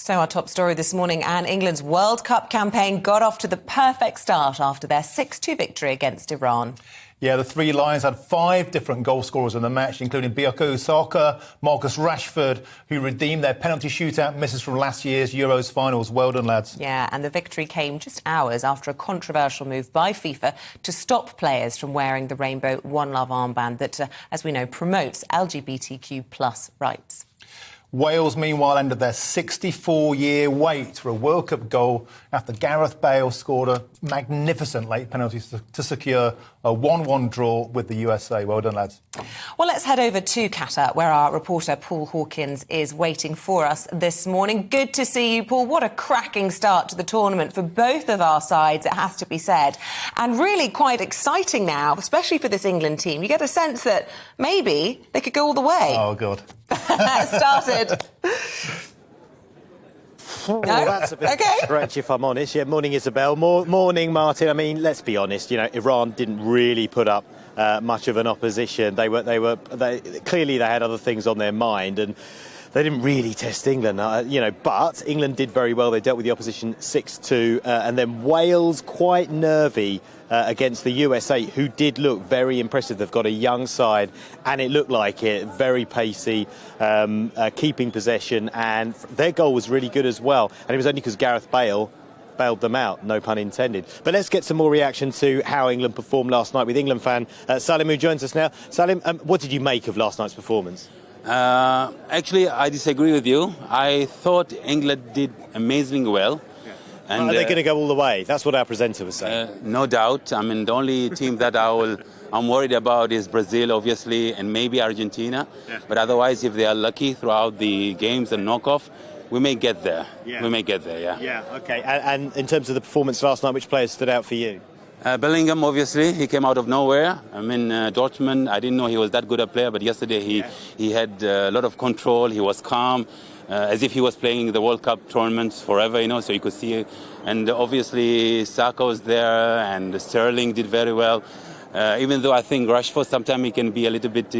So our top story this morning, and England's World Cup campaign got off to the perfect start after their 6-2 victory against Iran. Yeah, the Three Lions had 5 different goal scorers in the match, including Bukayo Saka, Marcus Rashford, who redeemed their penalty shootout misses from last year's Euros finals. Well done, lads. Yeah, and the victory came just hours after a controversial move by FIFA to stop players from wearing the rainbow One Love armband that, as we know, promotes LGBTQ plus rights. Wales, meanwhile, ended their 64-year wait for a World Cup goal after Gareth Bale scored a magnificent late penalty to secure a 1-1 draw with the USA. Well done, lads. Well, let's head over to Qatar, where our reporter Paul Hawkins is waiting for us this morning. Good to see you, Paul. What a cracking start to the tournament for both of our sides, it has to be said. And really quite exciting now, especially for this England team. You get a sense that maybe they could go all the way. Oh, God. Started. No? That's a bit stretch, if I'm honest. Yeah, morning, Isabel. Morning, Martin. I mean, let's be honest. You know, Iran didn't really put up much of an opposition. They clearly they had other things on their mind, and they didn't really test England. But England did very well. They dealt with the opposition 6-2, and then Wales quite nervy against the USA, who did look very impressive. They've got a young side, and it looked like it, very pacey, keeping possession, and their goal was really good as well. And it was only because Gareth Bale bailed them out, no pun intended. But let's get some more reaction to how England performed last night with England fan Salim, who joins us now. Salim, what did you make of last night's performance? Actually, I disagree with you. I thought England did amazingly well. And are they going to go all the way? That's what our presenter was saying. No doubt. I mean, the only team that I'm worried about is Brazil, obviously, and maybe Argentina. Yeah. But otherwise, if they are lucky throughout the games and knockoff, we may get there. Yeah. We may get there, yeah. Yeah, OK. And in terms of the performance last night, which players stood out for you? Bellingham, obviously, he came out of nowhere. I mean, Dortmund, I didn't know he was that good a player, but yesterday he had a lot of control. He was calm, as if he was playing the World Cup tournaments forever, so you could see it. And obviously, Saka was there, and Sterling did very well. Even though I think Rashford, sometimes he can be a little bit,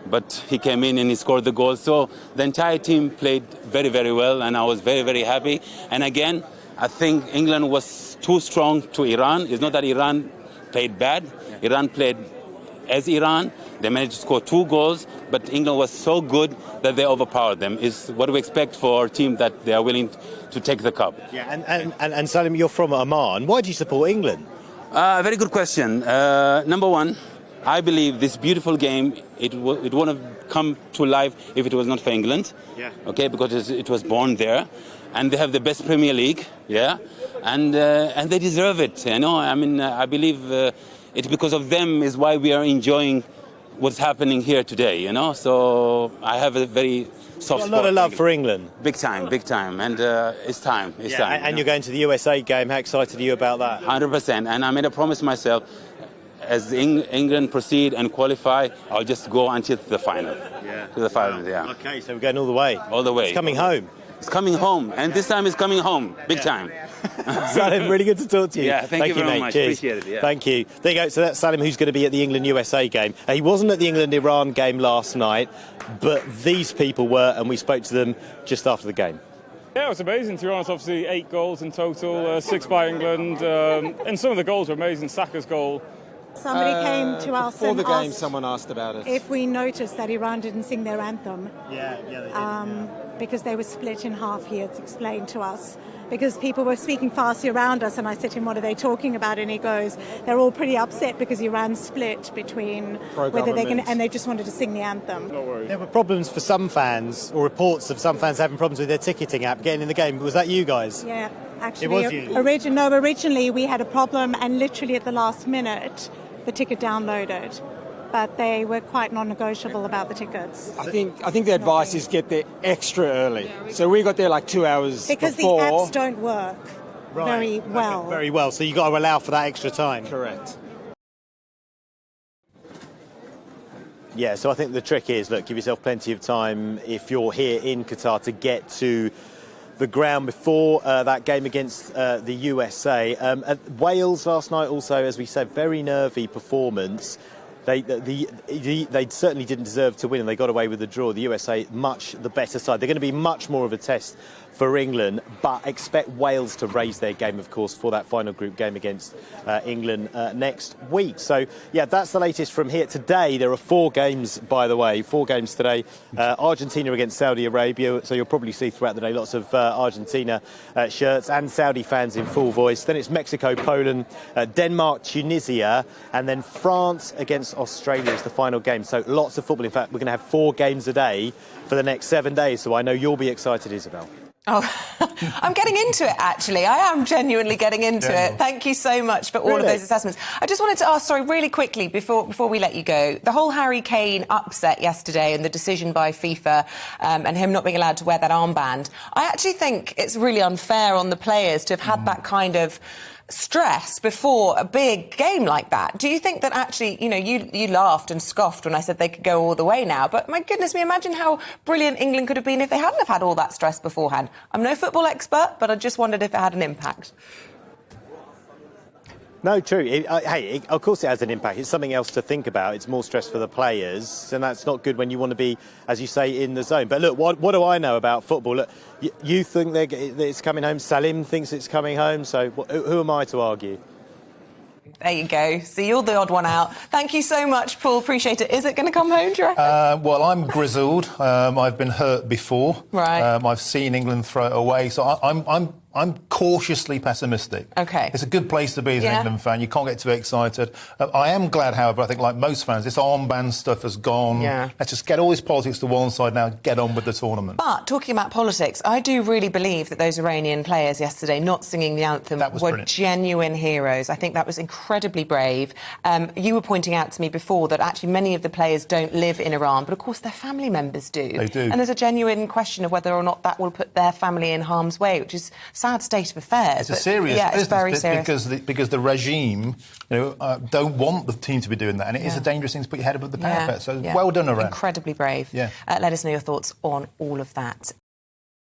but he came in and he scored the goal. So the entire team played very, very well, and I was very, very happy. And again, I think England was too strong to Iran. It's not that Iran played bad. Iran played as Iran. They managed to score 2 goals, but England was so good that they overpowered them. Is what we expect for a team that they are willing to take the cup. Yeah, and Salim, you're from Oman. Why do you support England? Very good question. Number one, I believe this beautiful game, it wouldn't have come to life if it was not for England. Yeah. Okay, because it was born there. And they have the best Premier League, and they deserve it. I mean, I believe it's because of them is why we are enjoying what's happening here today. So I have a very soft spot. A lot of love for England. Big time, and it's time. It's time. And you're going to the USA game. How excited are you about that? 100%. And I made a promise to myself, as England proceed and qualify, I'll just go until the final. Yeah. To the final, yeah. Okay, so we're going all the way. All the way. It's coming home. It's coming home, and this time it's coming home, big time. Salim, really good to talk to you. Yeah, thank you very mate. much. Cheers. Appreciate it. Yeah. Thank you. There you go. So that's Salim, who's going to be at the England-USA game. He wasn't at the England-Iran game last night, but these people were, and we spoke to them just after the game. Yeah, it was amazing. To be honest, obviously 8 goals in total, 6 by England, and some of the goals were amazing. Saka's goal. Somebody came to us before and the game. asked Someone asked about it. if we noticed that Iran didn't sing their anthem. Yeah, they did. Because they were split in half. He had explained to us. Because people were speaking fast around us, and I said to him, "What are they talking about?" And he goes, "They're all pretty upset because Iran split between whether they can, and they just wanted to sing the anthem." No worries. There were problems for some fans, or reports of some fans having problems with their ticketing app getting in the game. Was that you guys? Yeah, actually, It was you. Originally we had a problem, and literally at the last minute, the ticket downloaded. But they were quite non-negotiable about the tickets. I think the advice is get there extra early. So we got there like 2 hours because before. the apps don't work very well. Okay, very well. So you got to allow for that extra time. Correct. Yeah, so I think the trick is, look, give yourself plenty of time if you're here in Qatar to get to the ground before that game against the USA. Wales last night also, as we said, very nervy performance. They certainly didn't deserve to win, and they got away with the draw. The USA, much the better side. They're going to be much more of a test for England, but expect Wales to raise their game, of course, for that final group game against England next week. So, yeah, that's the latest from here. Today, there are 4 games, by the way, 4 games today. Argentina against Saudi Arabia, so you'll probably see throughout the day lots of Argentina shirts and Saudi fans in full voice. Then it's Mexico, Poland, Denmark, Tunisia, and then France against Australia is the final game. So lots of football. In fact, we're going to have 4 games a day for the next 7 days, so I know you'll be excited, Isabel. Oh, I'm getting into it, actually. I am genuinely getting into it. Thank you so much for all of those assessments. I just wanted to ask, sorry, really quickly, before we let you go, the whole Harry Kane upset yesterday and the decision by FIFA and him not being allowed to wear that armband, I actually think it's really unfair on the players to have had that kind of stress before a big game like that. Do you think that actually, you know, you laughed and scoffed when I said they could go all the way now, but my goodness me, imagine how brilliant England could have been if they hadn't have had all that stress beforehand. I'm no football expert, but I just wondered if it had an impact. No, true. Of course it has an impact. It's something else to think about. It's more stress for the players, and that's not good when you want to be, as you say, in the zone. But look, what do I know about football? Look, you think that it's coming home. Salim thinks it's coming home. So who am I to argue? There you go. So you're the odd one out. Thank you so much, Paul. Appreciate it. Is it going to come home, do you reckon? Well, I'm grizzled. I've been hurt before. Right. I've seen England throw it away. So I'm cautiously pessimistic. OK. It's a good place to be as an England fan. You can't get too excited. I am glad, however, I think like most fans, this armband stuff has gone. Yeah. Let's just get all this politics to one side now, get on with the tournament. But talking about politics, I do really believe that those Iranian players yesterday not singing the anthem were brilliant. Genuine heroes. I think that was incredibly brave. You were pointing out to me before that actually many of the players don't live in Iran, but of course their family members do. They do. And there's a genuine question of whether or not that will put their family in harm's way, which is sad state of affairs. It's a serious business. It's very serious. Because the regime, don't want the team to be doing that, and it is a dangerous thing to put your head above the parapet. So well done, Iran. Incredibly brave. Yeah. Let us know your thoughts on all of that.